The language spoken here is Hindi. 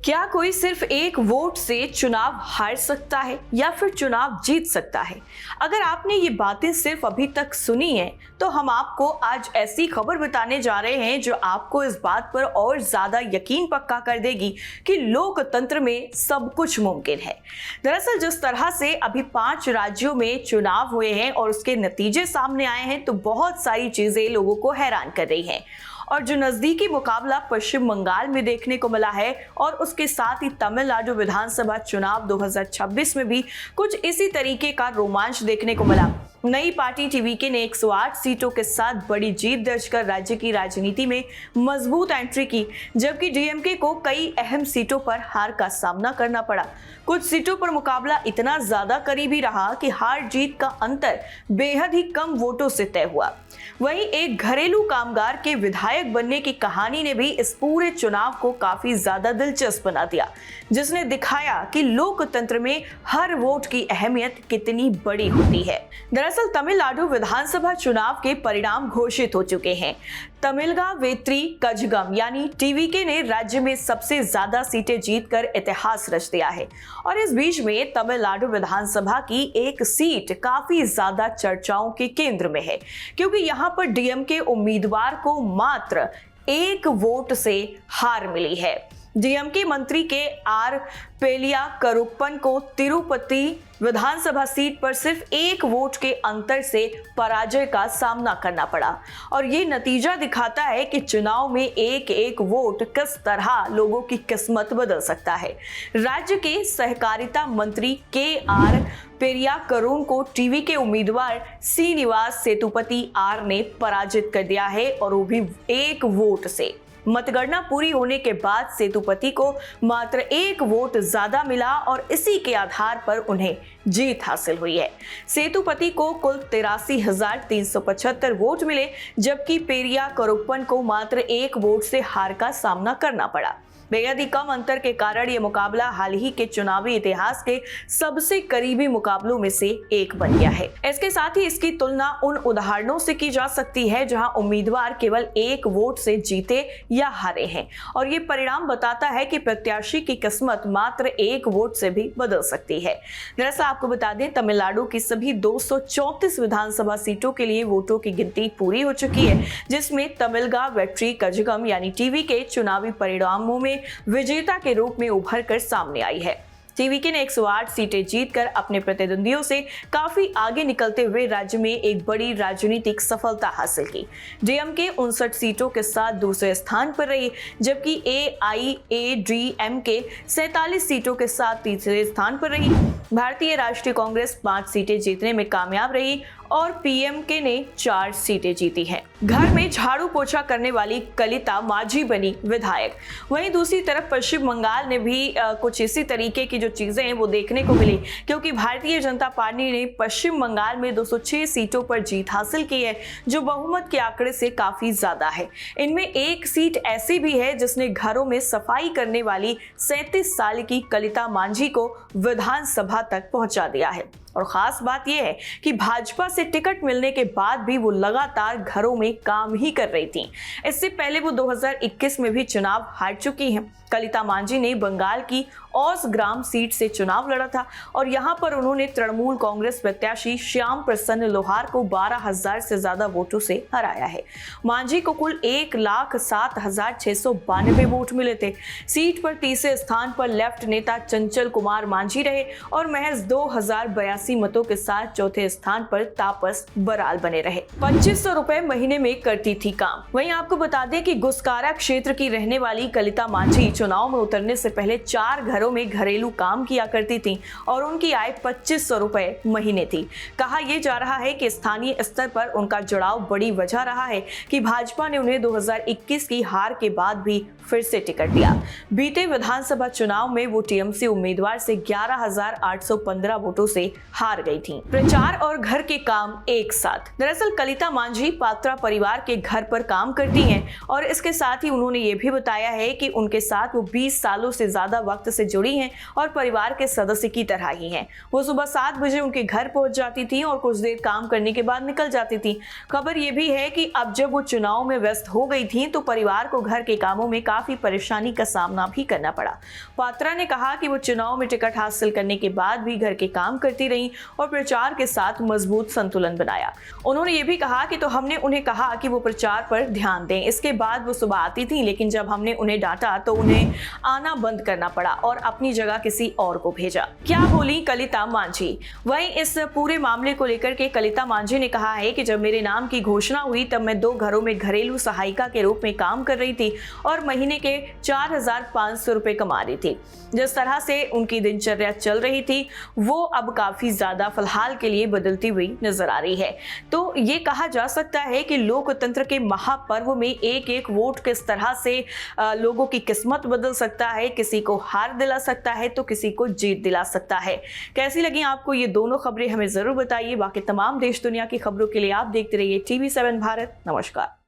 क्या कोई सिर्फ एक वोट से चुनाव हार सकता है या फिर चुनाव जीत सकता है? अगर आपने ये बातें सिर्फ अभी तक सुनी हैं, तो हम आपको आज ऐसी खबर बताने जा रहे हैं जो आपको इस बात पर और ज्यादा यकीन पक्का कर देगी कि लोकतंत्र में सब कुछ मुमकिन है। दरअसल जिस तरह से अभी 5 राज्यों में चुनाव हुए हैं और उसके नतीजे सामने आए हैं, तो बहुत सारी चीजें लोगों को हैरान कर रही हैं। और जो नजदीकी मुकाबला पश्चिम बंगाल में देखने को मिला है और उसके साथ ही तमिलनाडु विधानसभा चुनाव 2026 में भी कुछ इसी तरीके का रोमांच देखने को मिला। नई पार्टी टीवीके ने 108 सीटों के साथ बड़ी जीत दर्ज कर राज्य की राजनीति में मजबूत एंट्री की, जबकि डीएमके को कई अहम सीटों पर हार का सामना करना पड़ा। कुछ सीटों पर मुकाबला इतना ज्यादा करीबी रहा कि हार जीत का अंतर बेहद ही कम वोटों से तय हुआ। वहीं एक घरेलू कामगार के विधायक बनने की कहानी ने भी इस पूरे चुनाव को काफी ज्यादा दिलचस्प बना दिया, जिसने दिखाया कि लोकतंत्र में हर वोट की अहमियत कितनी बड़ी होती है। दरअसल तमिलनाडु विधानसभा चुनाव के परिणाम घोषित हो चुके हैं। तमिलगा वेत्री कजगम यानी टीवीके ने राज्य में सबसे ज्यादा सीटें जीतकर इतिहास रच दिया है। और इस बीच में तमिलनाडु विधानसभा की एक सीट काफी ज्यादा चर्चाओं के केंद्र में है, क्योंकि यहाँ पर डीएमके उम्मीदवार को मात्र 1 वोट से हार मिली है। डीएमके मंत्री के आर पेलिया करुप्पन को तिरुपति विधानसभा सीट पर सिर्फ 1 वोट के अंतर से पराजय का सामना करना पड़ा। और ये नतीजा दिखाता है कि चुनाव में एक वोट किस तरह लोगों की किस्मत बदल सकता है। राज्य के सहकारिता मंत्री के आर पेरिया करुण को टीवी के उम्मीदवार श्रीनिवास सेतुपति आर ने पराजित कर दिया है, और वो भी 1 वोट से। मतगणना पूरी होने के बाद सेतुपति को मात्र 1 वोट ज्यादा मिला और इसी के आधार पर उन्हें जीत हासिल हुई है। सेतुपति को कुल 83,375 वोट मिले, जबकि पेरिया करुप्पन को मात्र 1 वोट से हार का सामना करना पड़ा। बेहद ही कम अंतर के कारण यह मुकाबला हाल ही के चुनावी इतिहास के सबसे करीबी मुकाबलों में से एक बन गया है। इसके साथ ही इसकी तुलना उन उदाहरणों से की जा सकती है जहां उम्मीदवार केवल 1 वोट से जीते या हारे हैं, और ये परिणाम बताता है कि प्रत्याशी की किस्मत मात्र 1 वोट से भी बदल सकती है। दरअसल आपको बता दें, तमिलनाडु की सभी 234 विधानसभा सीटों के लिए वोटों की गिनती पूरी हो चुकी है, जिसमें तमिलगा वेट्री कजगम यानी टीवी के चुनावी परिणामों में विजेता के रूप में उभर कर सामने आई है। टीवीके ने 108 सीटें जीतकर अपने प्रतिद्वंदियों से काफी आगे निकलते हुए राज्य में एक बड़ी राजनीतिक सफलता हासिल की। डीएमके 59 सीटों के साथ दूसरे स्थान पर रही, जबकि एआईएडीएमके 47 सीटों के साथ तीसरे स्थान पर रही। भारतीय राष्ट्रीय कांग्रेस 5 सीटें जीतने में कामयाब रही और पीएमके ने 4 सीटें जीती हैं। घर में झाड़ू पोछा करने वाली कलिता माझी बनी विधायक। वहीं दूसरी तरफ पश्चिम बंगाल ने भी कुछ इसी तरीके की जो चीजें हैं वो देखने को मिली, क्योंकि भारतीय जनता पार्टी ने पश्चिम बंगाल में 206 सीटों पर जीत हासिल की है, जो बहुमत के आंकड़े से काफी ज्यादा है। इनमें एक सीट ऐसी भी है जिसने घरों में सफाई करने वाली 37 साल की कलिता माझी को विधानसभा तक पहुंचा दिया है। और खास बात यह है कि भाजपा से टिकट मिलने के बाद भी वो लगातार घरों में काम ही कर रही थी। इससे पहले वो 2021 में भी चुनाव हार चुकी हैं। कलिता माझी ने बंगाल की औस ग्राम सीट से चुनाव लड़ा था और यहां पर उन्होंने तृणमूल कांग्रेस प्रत्याशी श्याम प्रसन्न लोहार को 12,000 से ज्यादा वोटों से हराया है। माझी को कुल 1,07,692 वोट मिले थे। सीट पर तीसरे स्थान पर लेफ्ट नेता चंचल कुमार माझी रहे और महज 2,082 मतों के साथ चौथे स्थान पर तापस बराल बने रहे। 2,500 रुपए महीने में करती थी काम। वहीं आपको बता दें कि गुस्कारा क्षेत्र की रहने वाली कलिता माझी चुनाव में उतरने से पहले 4 घरों में घरेलू काम किया करती थी और उनकी आय 2,500 रुपए महीने थी। कहा यह जा रहा है कि स्थानीय स्तर पर उनका जुड़ाव बड़ी वजह रहा है कि भाजपा ने उन्हें 2021 की हार के बाद भी फिर से टिकट दिया। बीते विधानसभा चुनाव में वो टीएमसी उम्मीदवार से 11,815 वोटों से हार गई थीं। प्रचार और घर के काम एक साथ। दरअसल कलिता मांझी पात्रा परिवार के घर पर काम करती हैं और इसके साथ ही उन्होंने ये भी बताया है कि उनके साथ वो 20 सालों से ज्यादा वक्त से जुड़ी हैं और परिवार के सदस्य की तरह ही हैं। वो सुबह 7 बजे उनके घर पहुंच जाती थी और कुछ देर काम करने के बाद निकल जाती थी। खबर ये भी है कि अब जब वो चुनाव में व्यस्त हो गई थी तो परिवार को घर के कामों में काफी परेशानी का सामना भी करना पड़ा। पात्रा ने कहा कि वो चुनाव में टिकट हासिल करने के बाद भी घर के काम करती रही और प्रचार के साथ मजबूत संतुलन बनाया। उन्होंने ये भी कहा कि तो हमने उन्हें कहा कि वो प्रचार पर ध्यान दें। इसके बाद वो सुबह आती थी, लेकिन जब हमने उन्हें डांटा तो उन्हें आना बंद करना पड़ा और अपनी जगह किसी और को भेजा। क्या बोली कलिता मांझी? वहीं इस पूरे मामले को लेकर के कलिता मांझी ने कहा है कि जब मेरे नाम की घोषणा हुई तब मैं 2 घरों में घरेलू सहायिका के रूप में काम कर रही थी और महीने के 4,500 रुपए कमा रही थी। जिस तरह से उनकी दिनचर्या चल रही थी वो अब काफी ज्यादा फिलहाल के लिए बदलती हुई नजर आ रही है। तो ये कहा जा सकता है कि लोकतंत्र के महापर्व में एक एक वोट किस तरह से लोगों की किस्मत बदल सकता है, किसी को हार दिला सकता है तो किसी को जीत दिला सकता है। कैसी लगी आपको ये दोनों खबरें, हमें जरूर बताइए। बाकी तमाम देश दुनिया की खबरों के लिए आप देखते रहिए TV7 भारत। नमस्कार।